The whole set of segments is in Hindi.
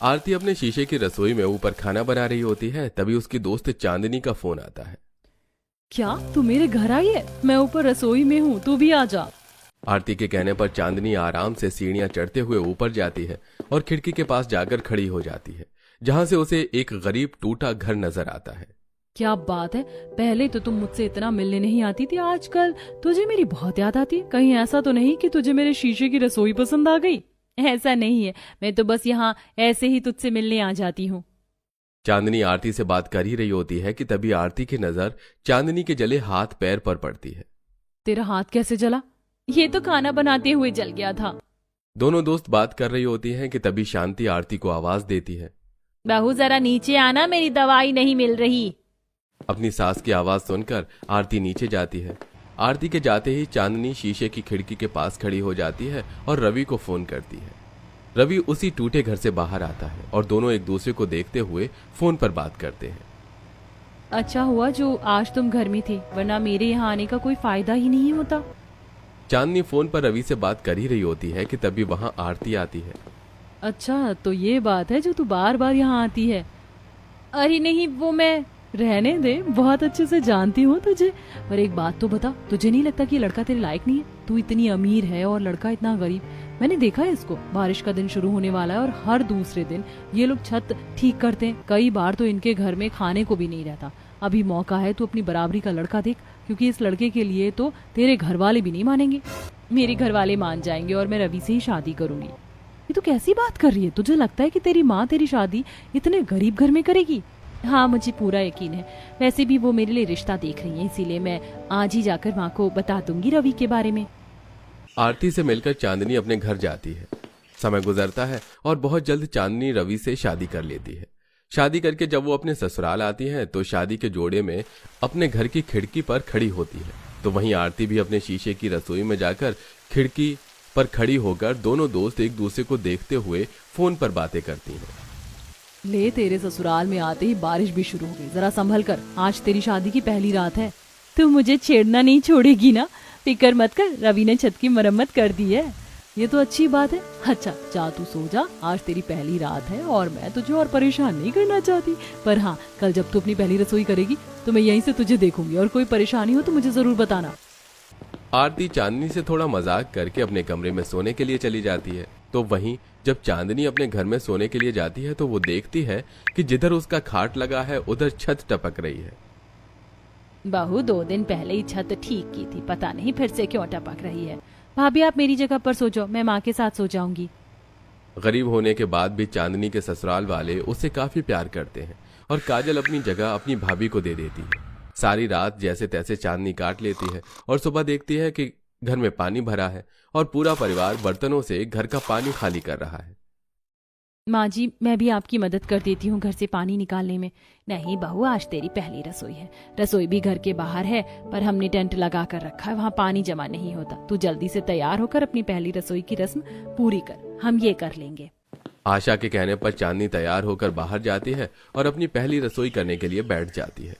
आरती अपने शीशे की रसोई में ऊपर खाना बना रही होती है, तभी उसकी दोस्त चांदनी का फोन आता है। क्या तू मेरे घर आई है? मैं ऊपर रसोई में हूँ, तू भी आ जा। आरती के कहने पर चांदनी आराम से सीढ़ियां चढ़ते हुए ऊपर जाती है और खिड़की के पास जाकर खड़ी हो जाती है, जहां से उसे एक गरीब टूटा घर नजर आता है। क्या बात है, पहले तो तुम मुझसे इतना मिलने नहीं आती थी, आजकल तुझे मेरी बहुत याद आती है। कहीं ऐसा तो नहीं कि तुझे मेरे शीशे की रसोई पसंद आ गई? ऐसा नहीं है, मैं तो बस यहाँ ऐसे ही तुझसे मिलने आ जाती हूँ। चांदनी आरती से बात कर ही रही होती है कि तभी आरती की नजर चांदनी के जले हाथ पैर पर पड़ती है। तेरा हाथ कैसे जला? ये तो खाना बनाते हुए जल गया था। दोनों दोस्त बात कर रही होती हैं कि तभी शांति आरती को आवाज देती है। बहू जरा नीचे आना, मेरी दवाई नहीं मिल रही। अपनी सास की आवाज सुनकर आरती नीचे जाती है। आरती के जाते ही चांदनी शीशे की खिड़की के पास खड़ी हो जाती है और रवि को फोन करती है। रवि उसी टूटे घर से बाहर आता है और दोनों एक दूसरे को देखते हुए फोन पर बात करते हैं। अच्छा हुआ जो आज तुम घर में थे, वरना मेरे यहाँ आने का कोई फायदा ही नहीं होता। चांदनी फोन पर रवि से बात कर ही रही होती है कि तभी वहां आरती आती है। अच्छा, तो ये बात है जो तू बार बार यहाँ आती है? अरे नहीं, वो मैं रहने दे, बहुत अच्छे से जानती हूँ तुझे। पर एक बात तो बता, तुझे नहीं लगता कि ये लड़का तेरे लायक नहीं है? तू इतनी अमीर है और लड़का इतना गरीब। मैंने देखा है इसको, बारिश का दिन शुरू होने वाला है और हर दूसरे दिन ये लोग छत ठीक करते हैं। कई बार तो इनके घर में खाने को भी नहीं रहता। अभी मौका है, तू अपनी बराबरी का लड़का देख, क्योंकि इस लड़के के लिए तो तेरे घर वाले भी नहीं मानेंगे। मेरे घर वाले मान जाएंगे और मैं रवि से ही शादी करूंगी। ये तो कैसी बात कर रही है? तुझे लगता है कि तेरी माँ तेरी शादी इतने गरीब घर में करेगी? हाँ, मुझे पूरा यकीन है। वैसे भी वो मेरे लिए रिश्ता देख रही है, इसीलिए मैं आज ही जाकर माँ को बता दूंगी रवि के बारे में। आरती से मिलकर चांदनी अपने घर जाती है। समय गुजरता है और बहुत जल्द चांदनी रवि से शादी कर लेती है। शादी करके जब वो अपने ससुराल आती है तो शादी के जोड़े में अपने घर की खिड़की पर खड़ी होती है, तो वहीं आरती भी अपने शीशे की रसोई में जाकर खिड़की पर खड़ी होकर दोनों दोस्त एक दूसरे को देखते हुए फोन पर बातें करती हैं। ले, तेरे ससुराल में आते ही बारिश भी शुरू हो गई। जरा संभल कर, आज तेरी शादी की पहली रात है। तू मुझे छेड़ना नहीं छोड़ेगी ना? फिक्र मत कर, रवि ने छत की मरम्मत कर दी है। ये तो अच्छी बात है। अच्छा, जा तू सो जा, आज तेरी पहली रात है और मैं तुझे और परेशान नहीं करना चाहती। पर हाँ, कल जब तू अपनी पहली रसोई करेगी तो मैं यहीं से तुझे देखूंगी और कोई परेशानी हो तो मुझे जरूर बताना। आरती चांदनी से थोड़ा मजाक करके अपने कमरे में सोने के लिए चली जाती है। तो वहीं जब चांदनी अपने घर में सोने के लिए जाती है तो वो देखती है कि जिधर उसका खाट लगा है उधर छत टपक रही है। बहू 2 दिन पहले ही छत ठीक की थी, पता नहीं फिर से क्यों टपक रही है। भाभी, आप मेरी जगह पर सो जाओ, मैं माँ के साथ सो जाऊंगी। गरीब होने के बाद भी चांदनी के ससुराल वाले उससे काफी प्यार करते हैं और काजल अपनी जगह अपनी भाभी को दे देती है। सारी रात जैसे तैसे चांदनी काट लेती है और सुबह देखती है कि घर में पानी भरा है और पूरा परिवार बर्तनों से घर का पानी खाली कर रहा है। माँ जी, मैं भी आपकी मदद कर देती हूँ घर से पानी निकालने में। नहीं बहू, आज तेरी पहली रसोई है। रसोई भी घर के बाहर है, पर हमने टेंट लगा कर रखा है, वहाँ पानी जमा नहीं होता। तू जल्दी से तैयार होकर अपनी पहली रसोई की रस्म पूरी कर, हम ये कर लेंगे। आशा के कहने पर चांदनी तैयार होकर बाहर जाती है और अपनी पहली रसोई करने के लिए बैठ जाती है।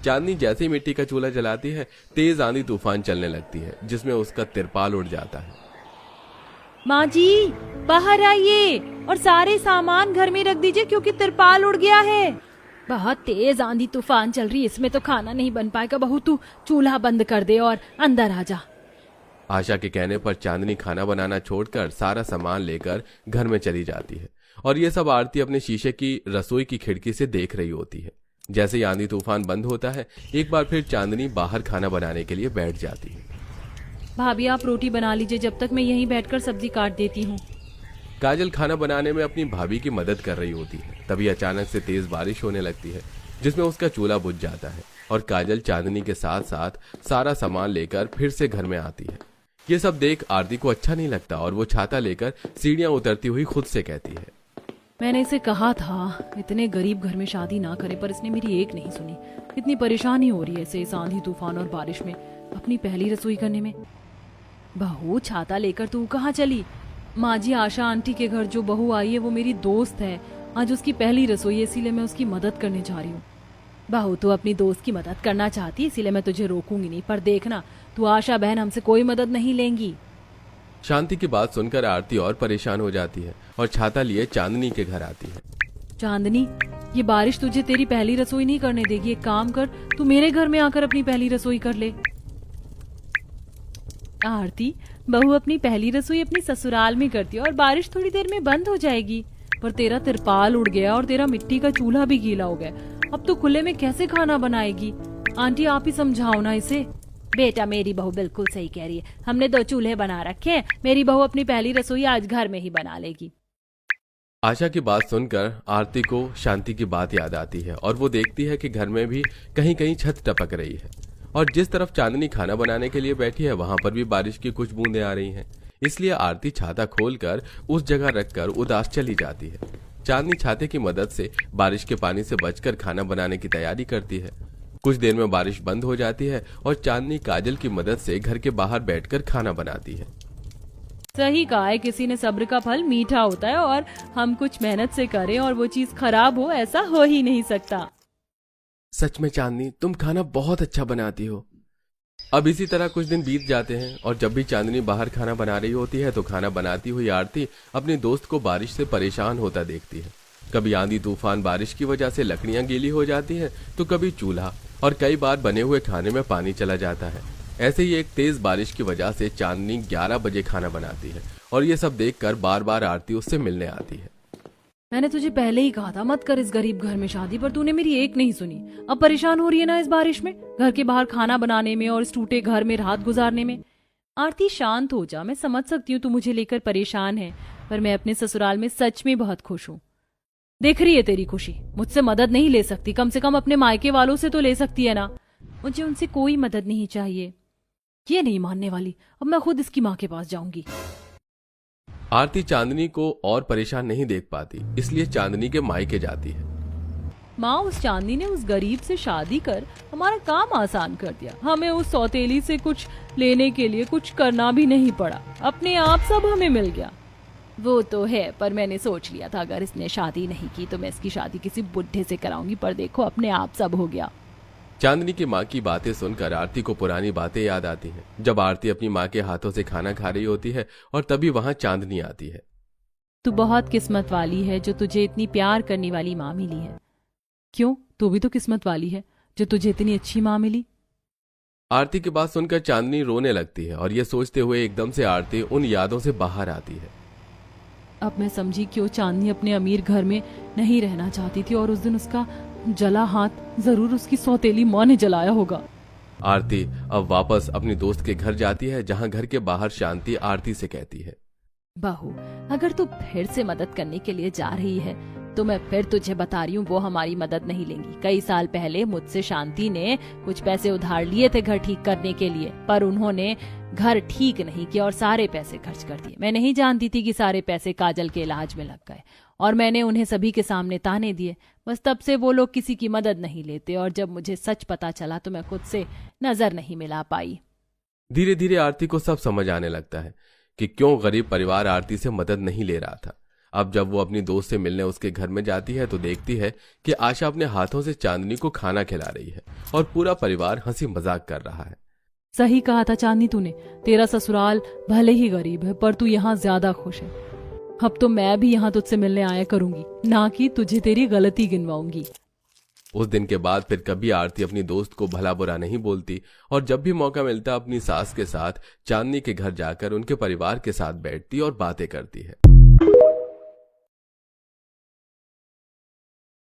चांदनी जैसे ही मिट्टी का चूल्हा जलाती है, तेज आंधी तूफान चलने लगती है, जिसमें उसका तिरपाल उड़ जाता है। माँ जी, बाहर आइए और सारे सामान घर में रख दीजिए क्योंकि तिरपाल उड़ गया है। बहुत तेज आंधी तूफान चल रही है, इसमें तो खाना नहीं बन पाएगा। बहू, तू चूल्हा बंद कर दे और अंदर आ जा। आशा के कहने पर चांदनी खाना बनाना छोड़कर सारा सामान लेकर घर में चली जाती है और ये सब आरती अपने शीशे की रसोई की खिड़की से देख रही होती है। जैसे ही आंधी तूफान बंद होता है, एक बार फिर चांदनी बाहर खाना बनाने के लिए बैठ जाती है। भाभी, आप रोटी बना लीजिए, जब तक मैं यहीं बैठकर सब्जी काट देती हूँ। काजल खाना बनाने में अपनी भाभी की मदद कर रही होती है। तभी अचानक से तेज बारिश होने लगती है, जिसमें उसका चूल्हा बुझ जाता है और काजल चांदनी के साथ साथ सारा सामान लेकर फिर से घर में आती है। ये सब देख आरती को अच्छा नहीं लगता और वो छाता लेकर सीढ़ियां उतरती हुई खुद से कहती है, मैंने इसे कहा था इतने गरीब घर में शादी ना करे, पर इसने मेरी एक नहीं सुनी। इतनी परेशानी हो रही है इसे इस आंधी तूफान और बारिश में अपनी पहली रसोई करने में। बहू, छाता लेकर तू कहाँ चली? माँ जी, आशा आंटी के घर जो बहू आई है वो मेरी दोस्त है। आज उसकी पहली रसोई है, इसीलिए मैं उसकी मदद करने जा रही हूँ। बहू, तू अपनी दोस्त की मदद करना चाहती है, इसीलिए मैं तुझे रोकूंगी नहीं, पर देखना तू आशा बहन हमसे कोई मदद नहीं लेंगी। शांति की बात सुनकर आरती और परेशान हो जाती है और छाता लिए चांदनी के घर आती है। चांदनी, ये बारिश तुझे तेरी पहली रसोई नहीं करने देगी। एक काम कर, तू मेरे घर में आकर अपनी पहली रसोई कर ले। आरती, बहू अपनी पहली रसोई अपनी ससुराल में करती है और बारिश थोड़ी देर में बंद हो जाएगी, पर तेरा तिरपाल उड़ गया और तेरा मिट्टी का चूल्हा भी गीला हो गया। अब तो खुले में कैसे खाना बनाएगी? आंटी, आप ही समझाओ ना इसे। बेटा, मेरी बहू बिल्कुल सही कह रही है। हमने 2 चूल्हे बना रखे हैं। मेरी बहू अपनी पहली रसोई आज घर में ही बना लेगी। आशा की बात सुनकर आरती को शांति की बात याद आती है और वो देखती है कि घर में भी कहीं कहीं छत टपक रही है और जिस तरफ चांदनी खाना बनाने के लिए बैठी है वहां पर भी बारिश की कुछ बूंदें आ रही हैं। इसलिए आरती छाता खोलकर उस जगह रखकर उदास चली जाती है। चांदनी छाते की मदद से बारिश के पानी से बचकर खाना बनाने की तैयारी करती है। कुछ देर में बारिश बंद हो जाती है और चांदनी काजल की मदद से घर के बाहर बैठकर खाना बनाती है। सही कहा है किसी ने, सब्र का फल मीठा होता है और हम कुछ मेहनत से करें और वो चीज खराब हो, ऐसा हो ही नहीं सकता। सच में चांदनी, तुम खाना बहुत अच्छा बनाती हो। अब इसी तरह कुछ दिन बीत जाते हैं और जब भी चांदनी बाहर खाना बना रही होती है तो खाना बनाती हुई आरती अपने दोस्त को बारिश से परेशान होता देखती है। कभी आंधी तूफान बारिश की वजह से लकड़ियां गीली हो जाती हैं, तो कभी चूल्हा और कई बार बने हुए खाने में पानी चला जाता है। ऐसे ही एक तेज बारिश की वजह से चांदनी 11 बजे खाना बनाती है और ये सब देखकर बार बार आरती उससे मिलने आती है। मैंने तुझे पहले ही कहा था मत कर इस गरीब घर में शादी, पर तूने मेरी एक नहीं सुनी। अब परेशान हो रही है ना इस बारिश में, घर के बाहर खाना बनाने में और इस टूटे घर में रात गुजारने में। आरती, शांत हो जा। मैं समझ सकती हूँ तू मुझे लेकर परेशान है, पर मैं अपने ससुराल में सच में बहुत खुश हूँ। देख रही है तेरी खुशी, मुझसे मदद नहीं ले सकती, कम से कम अपने मायके वालों से तो ले सकती है ना। मुझे उनसे कोई मदद नहीं चाहिए। ये नहीं मानने वाली, अब मैं खुद इसकी माँ के पास जाऊंगी। आरती चांदनी को और परेशान नहीं देख पाती, इसलिए चांदनी के मायके जाती है। माँ, उस चांदनी ने उस गरीब से शादी कर हमारा काम आसान कर दिया। हमें उस सौतेली से कुछ लेने के लिए कुछ करना भी नहीं पड़ा, अपने आप सब हमें मिल गया। वो तो है, पर मैंने सोच लिया था अगर इसने शादी नहीं की तो मैं इसकी शादी किसी बुढ़े से कराऊंगी, पर देखो अपने आप सब हो गया। चांदनी की माँ की बातें सुनकर आरती को पुरानी बातें याद आती हैं, जब आरती अपनी माँ के हाथों से खाना खा रही होती है और तभी वहां चांदनी आती है। तू बहुत किस्मत वाली है जो तुझे इतनी प्यार करने वाली माँ मिली है। क्यों, तू भी तो किस्मत वाली है जो तुझे इतनी अच्छी माँ मिली। आरती की बात सुनकर चांदनी रोने लगती है और ये सोचते हुए एकदम से आरती उन यादों से बाहर आती है। अब मैं समझी क्यों चांदनी अपने अमीर घर में नहीं रहना चाहती थी और उस दिन उसका जला हाथ जरूर उसकी सौतेली माँ ने जलाया होगा। आरती अब वापस अपनी दोस्त के घर जाती है, जहां घर के बाहर शांति आरती से कहती है, बहू, अगर तू फिर से मदद करने के लिए जा रही है तो मैं फिर तुझे बता रही हूँ वो हमारी मदद नहीं लेंगी। कई साल पहले मुझसे शांति ने कुछ पैसे उधार लिए थे घर ठीक करने के लिए, पर उन्होंने घर ठीक नहीं किया और सारे पैसे खर्च कर दिए। मैं नहीं जानती थी कि सारे पैसे काजल के इलाज में लग गए और मैंने उन्हें सभी के सामने ताने दिए। बस तब से वो लोग किसी की मदद नहीं लेते और जब मुझे सच पता चला तो मैं खुद से नजर नहीं मिला पाई। धीरे धीरे आरती को सब समझ आने लगता है कि क्यों गरीब परिवार आरती से मदद नहीं ले रहा था। अब जब वो अपनी दोस्त से मिलने उसके घर में जाती है तो देखती है कि आशा अपने हाथों से चांदनी को खाना खिला रही है और पूरा परिवार हंसी मजाक कर रहा है। सही कहा था चांदनी तूने, तेरा ससुराल भले ही गरीब है पर तू यहाँ ज्यादा खुश है। अब तो मैं भी यहाँ तुझसे मिलने आया करूंगी, ना कि तुझे तेरी गलती गिनवाऊंगी। उस दिन के बाद फिर कभी आरती अपनी दोस्त को भला बुरा नहीं बोलती और जब भी मौका मिलता अपनी सास के साथ चांदनी के घर जाकर उनके परिवार के साथ बैठती और बातें करती है।